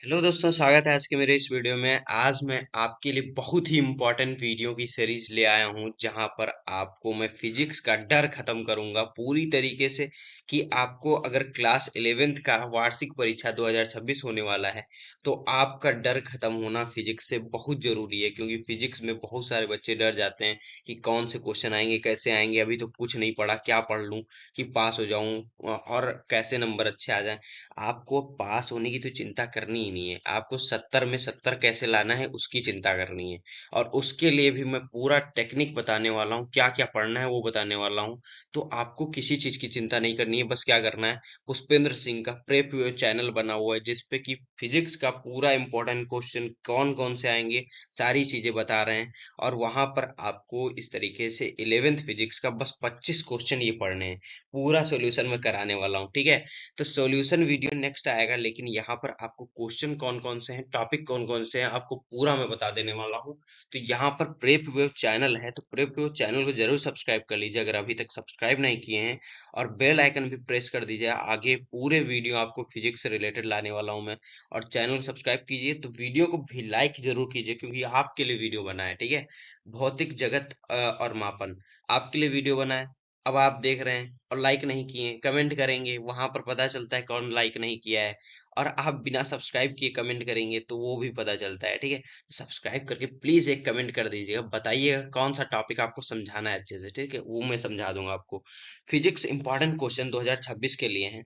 Hello दोस्तों, स्वागत है आज के मेरे इस वीडियो में। आज मैं आपके लिए बहुत ही इम्पोर्टेंट वीडियो की सीरीज ले आया हूं, जहां पर आपको मैं फिजिक्स का डर खत्म करूंगा पूरी तरीके से। कि आपको अगर क्लास 11th का वार्षिक परीक्षा 2026 होने वाला है, तो आपका डर खत्म होना फिजिक्स से बहुत जरूरी है। क्योंकि फिजिक्स में बहुत सारे बच्चे डर जाते हैं कि कौन से क्वेश्चन आएंगे, कैसे आएंगे, अभी तो कुछ नहीं पढ़ा, क्या पढ़ लूं कि पास हो जाऊं और कैसे नंबर अच्छे आ जाएं। आपको पास होने की तो चिंता करनी ही नहीं है, आपको 70 में 70 कैसे लाना है उसकी चिंता करनी है। और उसके लिए भी मैं पूरा टेक्निक बताने वाला हूँ, क्या क्या पढ़ना है वो बताने वाला हूँ। तो आपको किसी चीज की चिंता नहीं करनी है, बस क्या करना है, पुष्पेंद्र सिंह का प्रेप चैनल बना हुआ है, जिसपे कि फिजिक्स का पूरा इंपॉर्टेंट क्वेश्चन कौन कौन से आएंगे, सारी चीजें बता रहे हैं। और वहां पर आपको इस तरीके से 11th फिजिक्स का बस 25 क्वेश्चन ये पढ़ने हैं, पूरा सोल्यूशन मैं कराने वाला हूँ, ठीक है। तो सॉल्यूशन वीडियो नेक्स्ट आएगा, लेकिन यहाँ पर आपको क्वेश्चन कौन कौन से हैं, टॉपिक कौन कौन से हैं, आपको पूरा मैं बता देने वाला हूँ। तो यहाँ पर प्रेप वेब चैनल है, तो प्रेप वेब चैनल को जरूर सब्सक्राइब कर लीजिए अगर अभी तक सब्सक्राइब नहीं किए हैं। और बेल आइकन भी प्रेस कर दीजिए, आगे पूरे वीडियो आपको फिजिक्स से रिलेटेड लाने वाला हूँ मैं। और चैनल को सब्सक्राइब कीजिए, तो वीडियो को भी लाइक जरूर कीजिए, क्योंकि आपके लिए वीडियो बना है, ठीक है। भौतिक जगत और मापन, आपके लिए वीडियो बना है। अब आप देख रहे हैं और लाइक नहीं किए, कमेंट करेंगे, वहां पर पता चलता है कौन लाइक नहीं किया है। और आप बिना सब्सक्राइब किए कमेंट करेंगे तो वो भी पता चलता है, ठीक है। तो सब्सक्राइब करके प्लीज एक कमेंट कर दीजिएगा, बताइएगा कौन सा टॉपिक आपको समझाना है अच्छे से, ठीक है, वो मैं समझा दूंगा आपको। फिजिक्स इंपॉर्टेंट क्वेश्चन 2026 के लिए हैं।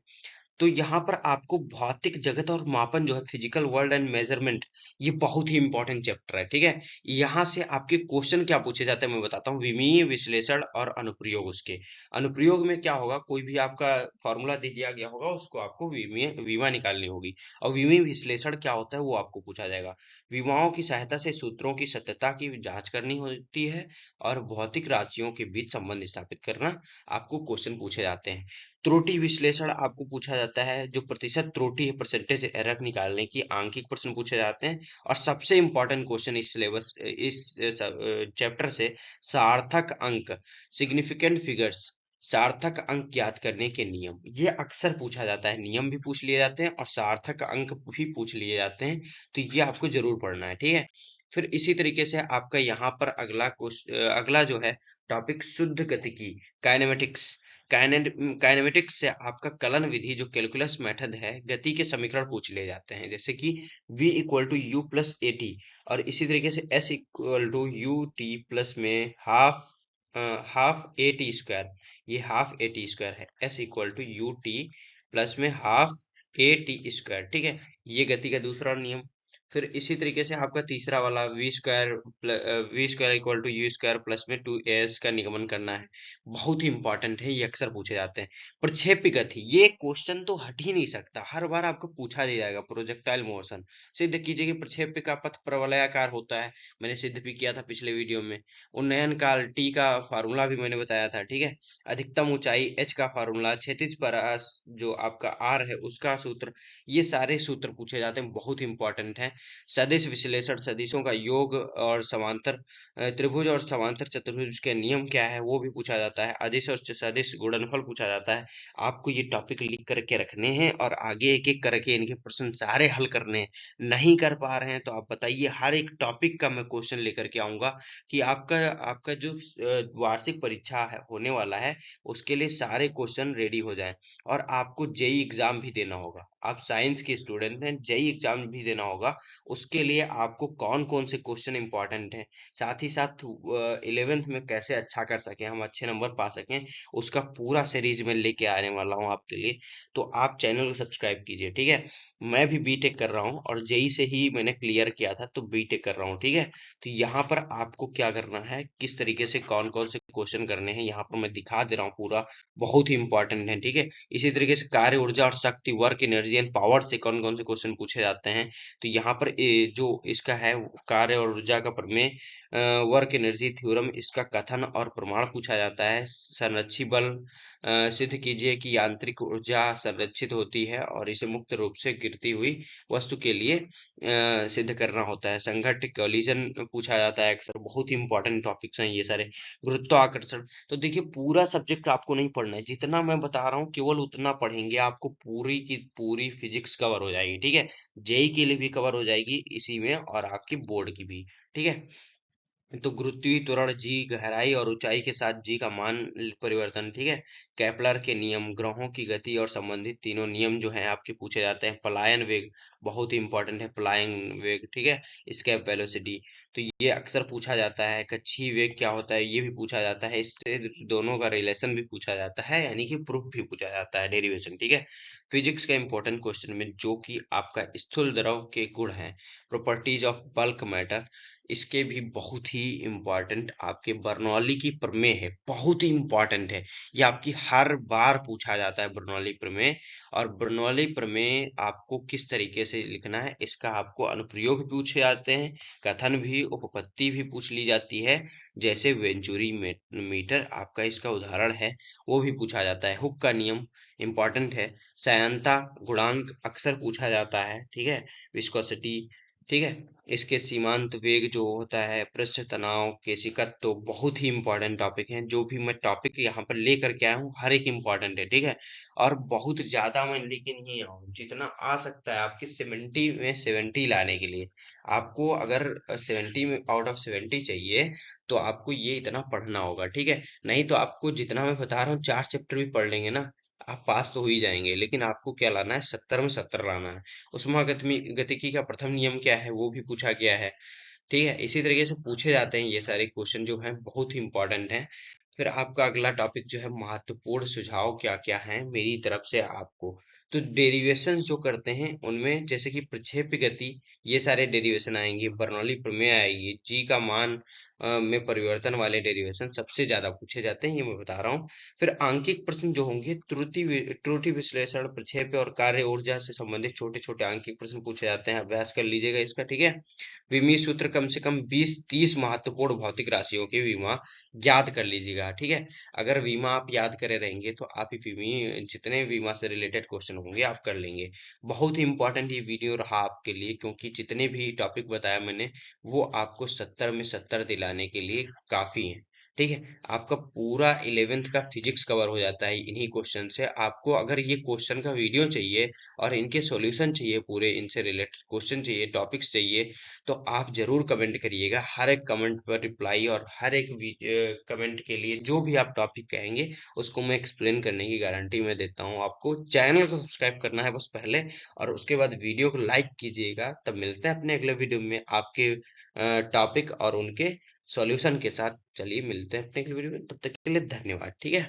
तो यहाँ पर आपको भौतिक जगत और मापन जो है, फिजिकल वर्ल्ड एंड मेजरमेंट, ये बहुत ही इंपॉर्टेंट चैप्टर है, ठीक है। यहाँ से आपके क्वेश्चन क्या पूछे जाते हैं मैं बताता हूँ। विमीय विश्लेषण और अनुप्रयोग, उसके अनुप्रयोग में क्या होगा, कोई भी आपका फॉर्मूला दे दिया गया होगा, उसको आपको विमीय विमा निकालनी होगी। और विमीय विश्लेषण क्या होता है वो आपको पूछा जाएगा। विमाओं की सहायता से सूत्रों की सत्यता की जांच करनी होती है, और भौतिक राशियों के बीच संबंध स्थापित करना आपको क्वेश्चन पूछे जाते हैं। त्रुटि विश्लेषण आपको पूछा जाता है, जो प्रतिशत त्रुटि है, परसेंटेज एरर निकालने की आंकिक प्रश्न पूछे जाते हैं। और सबसे इंपॉर्टेंट क्वेश्चन इस सिलेबस इस चैप्टर से सार्थक अंक, सिग्निफिकेंट फिगर्स, सार्थक अंक ज्ञात करने के नियम, ये अक्सर पूछा जाता है। नियम भी पूछ लिए जाते हैं और सार्थक अंक भी पूछ लिए जाते हैं। तो ये आपको जरूर पढ़ना है, ठीक है। फिर इसी तरीके से आपका यहाँ पर अगला जो है टॉपिक, शुद्ध गतिकी, काइनेमेटिक्स। काइनेमेटिक्स से आपका कलन विधि, जो कैलकुलस मेथड है, गति के समीकरण पूछ लिए जाते हैं, जैसे कि v equal to u plus a t. और इसी तरीके से s equal to u t plus में half half a t square, ये हाफ ए टी स्क्वायर है। s equal to u t plus में हाफ ए टी स्क्वायर, ठीक है। ये गति का दूसरा नियम। फिर इसी तरीके से आपका तीसरा वाला, V square equal to U square plus में टू एस का निगमन करना है। बहुत ही इंपॉर्टेंट है, ये अक्सर पूछे जाते हैं। प्रक्षेप्य गति, ये क्वेश्चन तो हट ही नहीं सकता, हर बार आपको पूछा ही जाएगा। प्रोजेक्टाइल मोशन, सिद्ध कीजिए कि प्रक्षेप्य का पथ प्रवलयाकार होता है। मैंने सिद्ध भी किया था पिछले वीडियो में। उन्नयन काल, टी का फार्मूला भी मैंने बताया था, ठीक है। अधिकतम ऊंचाई, एच का फार्मूला, क्षैतिज परास जो आपका आर है उसका सूत्र, ये सारे सूत्र पूछे जाते हैं, बहुत इंपॉर्टेंट है। सदिश विश्लेषण, सदिशों का योग और समांतर त्रिभुज और समांतर चतुर्भुज के नियम क्या है वो भी पूछा जाता है। अदिश और सदिश गुणनफल पूछा जाता है। आपको ये टॉपिक लिख करके रखने हैं और आगे एक एक करके इनके प्रश्न सारे हल करने हैं। नहीं कर पा रहे हैं तो आप बताइए, हर एक टॉपिक का मैं क्वेश्चन लेकर के आऊंगा, कि आपका आपका जो वार्षिक परीक्षा है होने वाला है, उसके लिए सारे क्वेश्चन रेडी हो जाए। और आपको जेई एग्जाम भी देना होगा, आप साइंस के स्टूडेंट हैं, जेई एग्जाम भी देना होगा। उसके लिए आपको कौन कौन से क्वेश्चन इंपॉर्टेंट हैं, साथ ही साथ 11th में कैसे अच्छा कर सकें, हम अच्छे नंबर पा सकें, उसका पूरा सीरीज में लेके आने वाला हूँ आपके लिए। तो आप चैनल को सब्सक्राइब कीजिए, ठीक है। मैं भी बीटेक कर रहा हूँ और जेई से ही मैंने क्लियर किया था, तो बीटेक कर रहा हूँ, ठीक है। तो यहाँ पर आपको क्या करना है, किस तरीके से कौन कौन से क्वेश्चन करने हैं, यहाँ पर मैं दिखा दे रहा हूँ पूरा, बहुत ही इंपॉर्टेंट है, ठीक है। इसी तरीके से कार्य ऊर्जा और शक्ति, वर्क एनर्जी एंड पावर से कौन कौन से क्वेश्चन पूछे जाते हैं। तो यहाँ पर जो इसका है कार्य और ऊर्जा का प्रमेय, वर्क एनर्जी थ्योरम, इसका कथन और प्रमाण पूछा जाता है। संरक्षी बल, सिद्ध कीजिए कि यांत्रिक ऊर्जा संरक्षित होती है और इसे मुक्त रूप से गिरती हुई वस्तु के लिए सिद्ध करना होता है। संघट्ट कोलिजन पूछा जाता है अक्सर, बहुत ही इंपॉर्टेंट टॉपिक्स हैं ये सारे। गुरुत्वाकर्षण, तो देखिए पूरा सब्जेक्ट आपको नहीं पढ़ना है, जितना मैं बता रहा हूँ केवल उतना पढ़ेंगे, आपको पूरी की पूरी फिजिक्स कवर हो जाएगी, ठीक है। जेई के लिए भी कवर हो जाएगी इसी में, और आपकी बोर्ड की भी, ठीक है। तो गुरुत्वीय त्वरण जी, गहराई और ऊंचाई के साथ जी का मान परिवर्तन, ठीक है। केपलर के नियम, ग्रहों की गति और संबंधित तीनों नियम जो हैं आपके पूछे जाते हैं। पलायन वेग बहुत ही इंपॉर्टेंट है, पलायन वेग, ठीक है। एस्केप वेलोसिटी, तो ये अक्सर पूछा जाता है। कक्षीय वेग क्या होता है ये भी पूछा जाता है, इससे दोनों का रिलेशन भी पूछा जाता है, यानी कि प्रूफ भी पूछा जाता है, डेरिवेशन, ठीक है। फिजिक्स का इंपॉर्टेंट क्वेश्चन में जो कि आपका स्थूल द्रव के गुण है, प्रॉपर्टीज ऑफ बल्क मैटर, इसके भी बहुत ही इम्पोर्टेंट आपके बर्नौली की प्रमेय है, बहुत ही इम्पोर्टेंट है। ये आपकी हर बार पूछा जाता है बर्नौली प्रमेय। और बर्नौली प्रमेय आपको किस तरीके से लिखना है, इसका आपको अनुप्रयोग भी पूछे जाते हैं, कथन भी, उपपत्ति भी पूछ ली जाती है। जैसे वेंचुरी मीटर आपका इसका उदाहरण है, वो भी पूछा जाता है। हुक का नियम इंपॉर्टेंट है। सयंता गुणांक अक्सर पूछा जाता है, ठीक है। विस्कोसिटी, ठीक है। इसके सीमांत वेग जो होता है, पृष्ठ तनाव, केशिकत, तो बहुत ही इंपॉर्टेंट टॉपिक हैं। जो भी मैं टॉपिक यहाँ पर लेकर के आया हूँ हर एक इंपॉर्टेंट है, ठीक है। और बहुत ज्यादा मैं लेके नहीं आया हूँ, जितना आ सकता है आपकी 70 में 70 लाने के लिए। आपको अगर 70 में आउट ऑफ 70 चाहिए तो आपको ये इतना पढ़ना होगा, ठीक है। नहीं तो आपको जितना मैं बता रहा हूँ 4 चैप्टर भी पढ़ लेंगे ना, आप पास तो हो ही जाएंगे, लेकिन आपको क्या लाना है, 70 में 70 लाना है। उष्मागतिकी गतिकी का प्रथम नियम क्या है वो भी पूछा गया है, ठीक है। इसी तरीके से पूछे जाते हैं ये सारे क्वेश्चन जो हैं, बहुत ही इंपॉर्टेंट हैं। फिर आपका अगला टॉपिक जो है, महत्वपूर्ण सुझाव क्या क्या हैं मेरी तरफ से आपको। तो डेरिवेशन जो करते हैं उनमें जैसे कि प्रक्षेप्य गति, ये सारे डेरिवेशन आएंगे। बर्नौली प्रमेय आएगी, जी का मान में परिवर्तन वाले डेरिवेशन सबसे ज्यादा पूछे जाते हैं, ये मैं बता रहा हूँ। फिर आंकिक प्रश्न जो होंगे, त्रुटि विश्लेषण, प्रक्षेप्य और कार्य ऊर्जा से संबंधित छोटे छोटे आंकिक प्रश्न पूछे जाते हैं, अभ्यास कर लीजिएगा इसका, ठीक है। विमीय सूत्र कम से कम 20-30 महत्वपूर्ण भौतिक राशियों के विमा याद कर लीजिएगा, ठीक है। अगर विमा आप याद करे रहेंगे तो आप ही विमीय जितने विमा से रिलेटेड क्वेश्चन होंगे आप कर लेंगे। बहुत ही इंपॉर्टेंट ये वीडियो रहा आपके लिए, क्योंकि जितने भी टॉपिक बताया मैंने वो आपको 70 में 70 दिलाने के लिए काफी है, ठीक है। आपका पूरा 11th का फिजिक्स कवर हो जाता है इन्हीं क्वेश्चन से। आपको अगर ये क्वेश्चन का वीडियो चाहिए और इनके सॉल्यूशन चाहिए, पूरे इनसे रिलेटेड क्वेश्चन चाहिए, टॉपिक्स चाहिए, तो आप जरूर कमेंट करिएगा। हर एक कमेंट पर रिप्लाई, और हर एक कमेंट के लिए जो भी आप टॉपिक कहेंगे उसको मैं एक्सप्लेन करने की गारंटी मैं देता हूँ आपको। चैनल को सब्सक्राइब करना है बस पहले, और उसके बाद वीडियो को लाइक कीजिएगा। तब मिलते हैं अपने अगले वीडियो में आपके टॉपिक और उनके सॉल्यूशन के साथ। चलिए मिलते हैं अपने अगले वीडियो में, तब तक के लिए धन्यवाद, ठीक है।